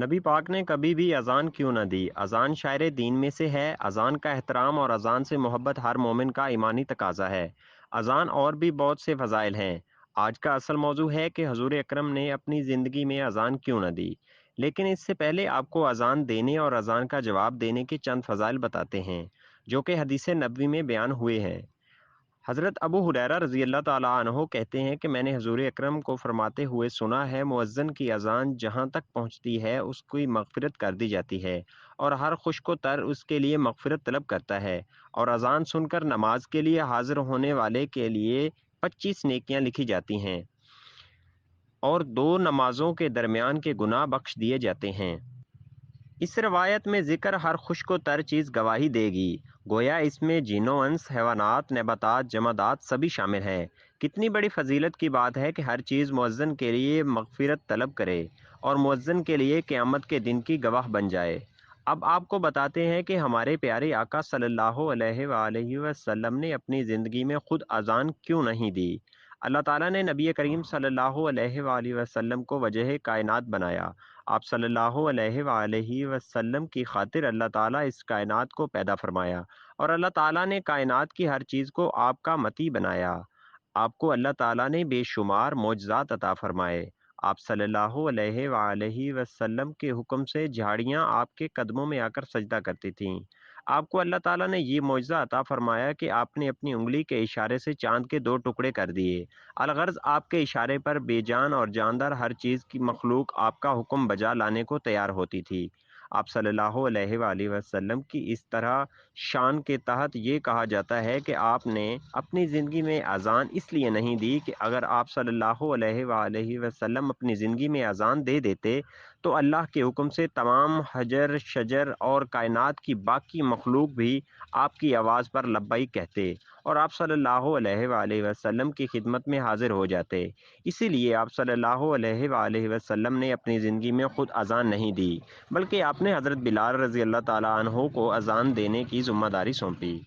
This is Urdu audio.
نبی پاک نے کبھی بھی اذان کیوں نہ دی؟ اذان شاعر دین میں سے ہے۔ اذان کا احترام اور اذان سے محبت ہر مومن کا ایمانی تقاضا ہے۔ اذان اور بھی بہت سے فضائل ہیں۔ آج کا اصل موضوع ہے کہ حضور اکرم نے اپنی زندگی میں اذان کیوں نہ دی۔ لیکن اس سے پہلے آپ کو اذان دینے اور اذان کا جواب دینے کے چند فضائل بتاتے ہیں، جو کہ حدیث نبوی میں بیان ہوئے ہیں۔ حضرت ابو ہریرہ رضی اللہ تعالیٰ عنہ کہتے ہیں کہ میں نے حضور اکرم کو فرماتے ہوئے سنا ہے، مؤذن کی اذان جہاں تک پہنچتی ہے اس کی مغفرت کر دی جاتی ہے، اور ہر خشک و تر اس کے لیے مغفرت طلب کرتا ہے، اور اذان سن کر نماز کے لیے حاضر ہونے والے کے لیے 25 نیکیاں لکھی جاتی ہیں، اور 2 نمازوں کے درمیان کے گناہ بخش دیے جاتے ہیں۔ اس روایت میں ذکر ہر خشک و تر چیز گواہی دے گی، گویا اس میں جن و انس، حیوانات، نباتات، جمادات سبھی شامل ہیں۔ کتنی بڑی فضیلت کی بات ہے کہ ہر چیز مؤذن کے لیے مغفرت طلب کرے اور مؤذن کے لیے قیامت کے دن کی گواہ بن جائے۔ اب آپ کو بتاتے ہیں کہ ہمارے پیارے آقا صلی اللہ علیہ وآلہ وسلم نے اپنی زندگی میں خود اذان کیوں نہیں دی۔ اللہ تعالیٰ نے نبی کریم صلی اللہ علیہ وآلہ وسلم کو وجہ کائنات بنایا۔ آپ صلی اللہ علیہ وآلہ وسلم کی خاطر اللہ تعالیٰ اس کائنات کو پیدا فرمایا، اور اللہ تعالیٰ نے کائنات کی ہر چیز کو آپ کا متی بنایا۔ آپ کو اللہ تعالیٰ نے بے شمار معجزات عطا فرمائے۔ آپ صلی اللہ علیہ وآلہ وسلم کے حکم سے جھاڑیاں آپ کے قدموں میں آ کر سجدہ کرتی تھیں۔ آپ کو اللہ تعالیٰ نے یہ معجزہ عطا فرمایا کہ آپ نے اپنی انگلی کے اشارے سے چاند کے 2 ٹکڑے کر دیے۔ الغرض آپ کے اشارے پر بے جان اور جاندار ہر چیز کی مخلوق آپ کا حکم بجا لانے کو تیار ہوتی تھی۔ آپ صلی اللہ علیہ وآلہ وسلم کی اس طرح شان کے تحت یہ کہا جاتا ہے کہ آپ نے اپنی زندگی میں اذان اس لیے نہیں دی کہ اگر آپ صلی اللہ علیہ وآلہ وسلم اپنی زندگی میں اذان دے دیتے تو اللہ کے حکم سے تمام حجر شجر اور کائنات کی باقی مخلوق بھی آپ کی آواز پر لبیک کہتے، اور آپ صلی اللہ علیہ وآلہ وسلم کی خدمت میں حاضر ہو جاتے۔ اسی لیے آپ صلی اللہ علیہ وآلہ وسلم نے اپنی زندگی میں خود اذان نہیں دی، بلکہ آپ نے حضرت بلال رضی اللہ تعالیٰ عنہ کو اذان دینے کی ذمہ داری سونپی۔